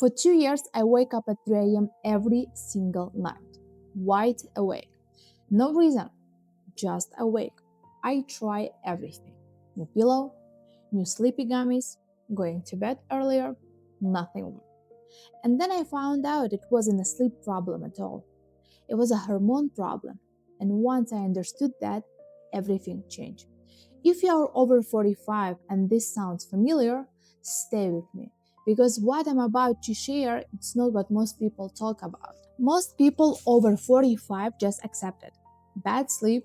For 2 years, I wake up at 3 a.m. every single night, wide awake. No reason, just awake. I try everything. New pillow, new sleepy gummies, going to bed earlier, nothing worked. And then I found out it wasn't a sleep problem at all. It was a hormone problem. And once I understood that, everything changed. If you are over 45 and this sounds familiar, stay with me. Because what I'm about to share, it's not what most people talk about. Most people over 45 just accept it. Bad sleep,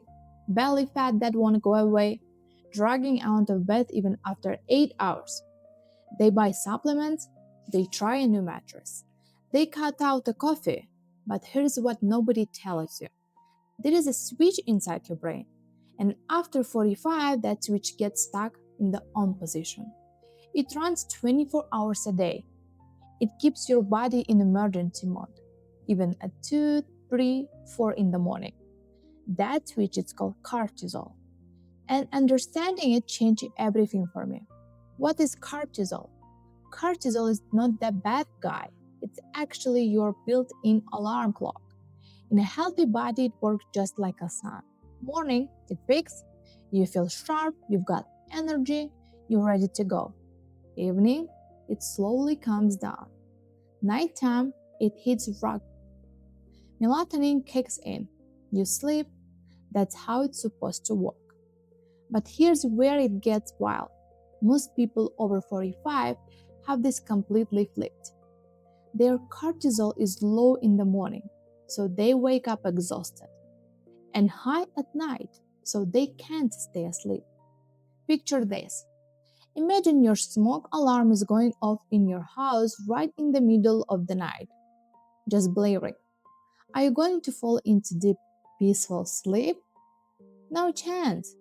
belly fat that won't go away, dragging out of bed even after 8 hours. They buy supplements, they try a new mattress. They cut out the coffee. But here's what nobody tells you. There is a switch inside your brain. And after 45, that switch gets stuck in the on position. It runs 24 hours a day. It keeps your body in emergency mode, even at 2, 3, 4 in the morning. That switch is called cortisol. And understanding it changed everything for me. What is cortisol? Cortisol is not the bad guy. It's actually your built-in alarm clock. In a healthy body, it works just like a sun. Morning, it peaks, you feel sharp, you've got energy, you're ready to go. Evening, it slowly comes down. Nighttime, it hits rock. Melatonin kicks in. You sleep. That's how it's supposed to work. But here's where it gets wild. Most people over 45 have this completely flipped. Their cortisol is low in the morning, so they wake up exhausted, and high at night, so they can't stay asleep. Picture this. Imagine your smoke alarm is going off in your house right in the middle of the night, just blaring. Are you going to fall into deep, peaceful sleep? No chance.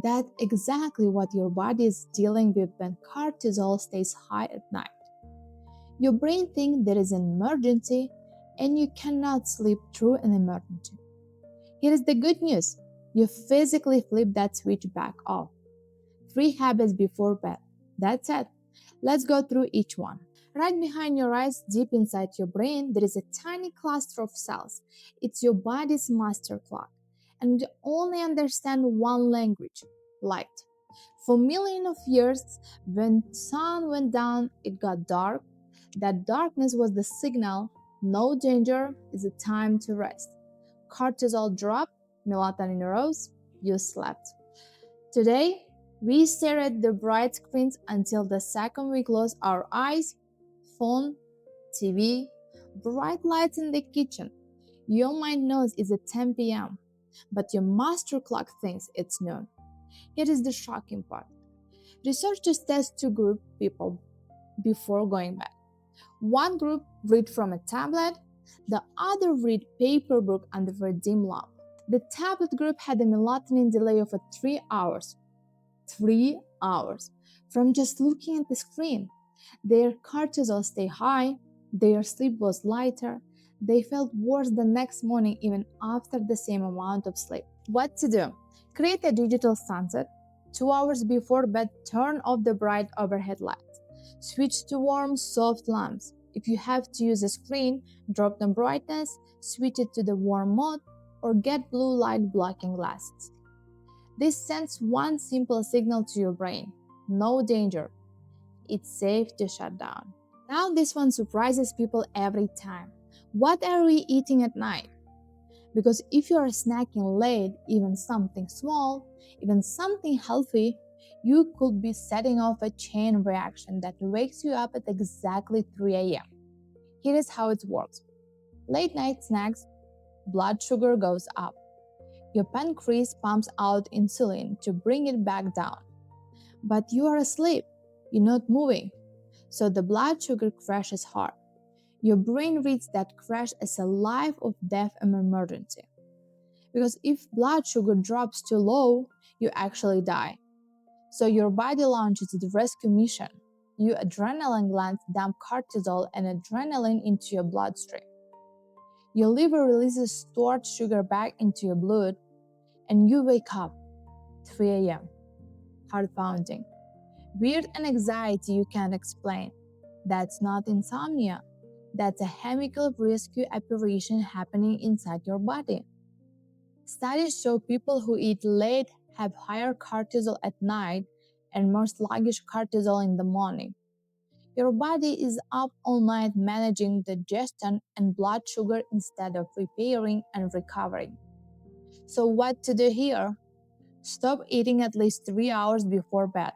That's exactly what your body is dealing with when cortisol stays high at night. Your brain thinks there is an emergency and you cannot sleep through an emergency. Here is the good news. You physically flip that switch back off. 3 habits before bed. That's it. Let's go through each one. Right behind your eyes, deep inside your brain, there is a tiny cluster of cells. It's your body's master clock. And you only understand one language, light. For millions of years, when sun went down, it got dark. That darkness was the signal, no danger, it's a time to rest. Cortisol dropped, melatonin rose, you slept. Today, we stare at the bright screens until the second we close our eyes, phone, TV, bright lights in the kitchen. Your mind knows it's at 10 p.m., but your master clock thinks it's noon. Here is the shocking part. Researchers test 2 groups of people before going bed. One group read from a tablet, the other read paper book under a dim lamp. The tablet group had a melatonin delay of 3 hours. 3 hours from just looking at the screen. Their cortisol stayed high, their sleep was lighter, they felt worse the next morning even after the same amount of sleep. What to do? Create a digital sunset. 2 hours before bed, turn off the bright overhead lights. Switch to warm, soft lamps. If you have to use a screen, drop the brightness, switch it to the warm mode, or get blue light blocking glasses. This sends one simple signal to your brain. No danger. It's safe to shut down. Now this one surprises people every time. What are we eating at night? Because if you are snacking late, even something small, even something healthy, you could be setting off a chain reaction that wakes you up at exactly 3 a.m. Here is how it works. Late night snacks, blood sugar goes up. Your pancreas pumps out insulin to bring it back down. But you are asleep, you're not moving, so the blood sugar crashes hard. Your brain reads that crash as a life or death emergency. Because if blood sugar drops too low, you actually die. So your body launches the rescue mission. Your adrenaline glands dump cortisol and adrenaline into your bloodstream. Your liver releases stored sugar back into your blood, and you wake up 3 a.m. Heart pounding. Weird and anxiety you can't explain. That's not insomnia. That's a chemical rescue operation happening inside your body. Studies show people who eat late have higher cortisol at night and more sluggish cortisol in the morning. Your body is up all night managing digestion and blood sugar instead of repairing and recovering. So, what to do here? Stop eating at least 3 hours before bed.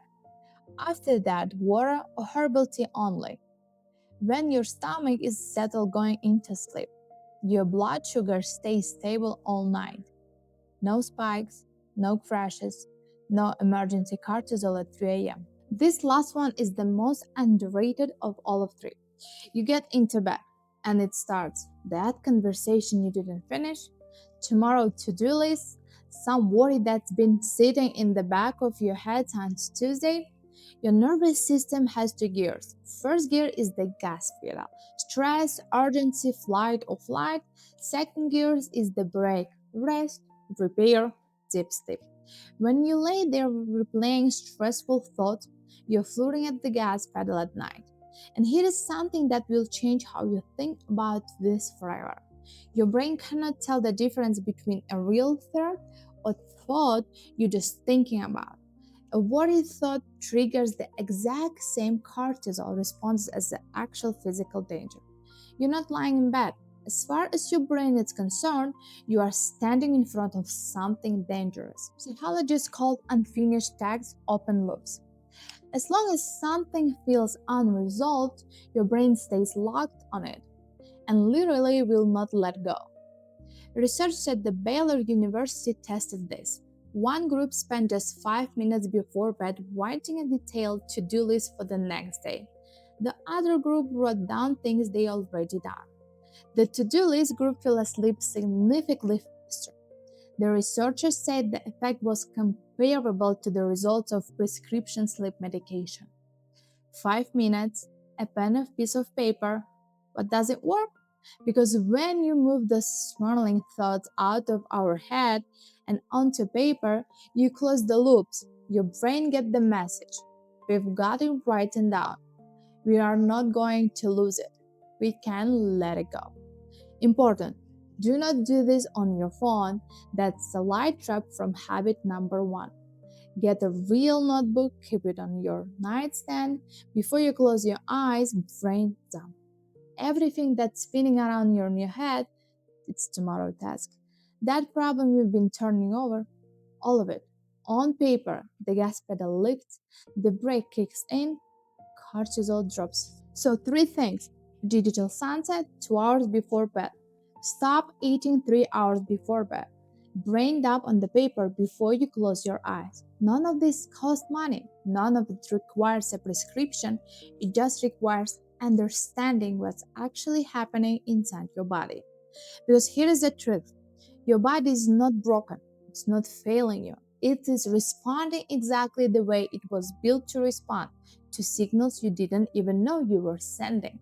After that, water or herbal tea only. When your stomach is settled going into sleep, your blood sugar stays stable all night. No spikes, no crashes, no emergency cortisol at 3 a.m. This last one is the most underrated of all of three. You get into bed and it starts that conversation you didn't finish, tomorrow to-do list, some worry that's been sitting in the back of your head since Tuesday. Your nervous system has two gears. First gear is the gas pedal. Stress, urgency, flight or flight. Second gear is the brake. Rest, repair, deep sleep. When you lay there replaying stressful thoughts, you're floating at the gas pedal at night. And here is something that will change how you think about this forever. Your brain cannot tell the difference between a real thought or thought you're just thinking about. A worried thought triggers the exact same cortisol response as the actual physical danger. You're not lying in bed. As far as your brain is concerned, you are standing in front of something dangerous. Psychologists call unfinished tasks open loops. As long as something feels unresolved, your brain stays locked on it and literally will not let go. Research at the Baylor University tested this. One group spent just 5 minutes before bed writing a detailed to-do list for the next day. The other group wrote down things they already done. The to-do list group fell asleep significantly faster. The researchers said the effect was comparable to the results of prescription sleep medication. 5 minutes, a pen and piece of paper. But does it work? Because when you move the swirling thoughts out of our head and onto paper, you close the loops. Your brain gets the message. We've got it written down. We are not going to lose it. We can let it go. Important. Do not do this on your phone. That's a light trap from habit number 1. Get a real notebook, keep it on your nightstand. Before you close your eyes, brain dump. Everything that's spinning around in your head, it's tomorrow's task. That problem you've been turning over, all of it. On paper, the gas pedal lifts, the brake kicks in, cortisol drops. So 3 things. Digital sunset 2 hours before bed. Stop eating 3 hours before bed. Brain dump on the paper before you close your eyes. None of this costs money. None of it requires a prescription. It just requires understanding what's actually happening inside your body. Because here is the truth. Your body is not broken. It's not failing you. It is responding exactly the way it was built to respond to signals you didn't even know you were sending.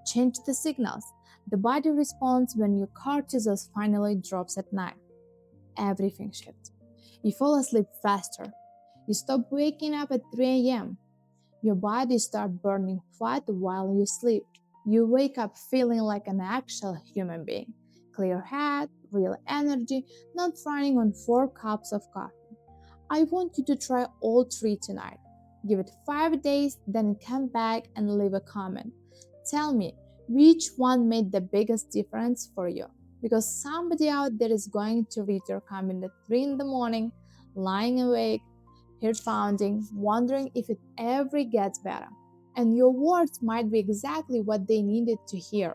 Change the signals. The body responds when your cortisol finally drops at night. Everything shifts. You fall asleep faster. You stop waking up at 3 a.m. Your body starts burning fat while you sleep. You wake up feeling like an actual human being. Clear head, real energy, not running on 4 cups of coffee. I want you to try all 3 tonight. Give it 5 days, then come back and leave a comment. Tell me which one made the biggest difference for you. Because somebody out there is going to read your comment at 3 in the morning, lying awake, heart pounding, wondering if it ever gets better. And your words might be exactly what they needed to hear.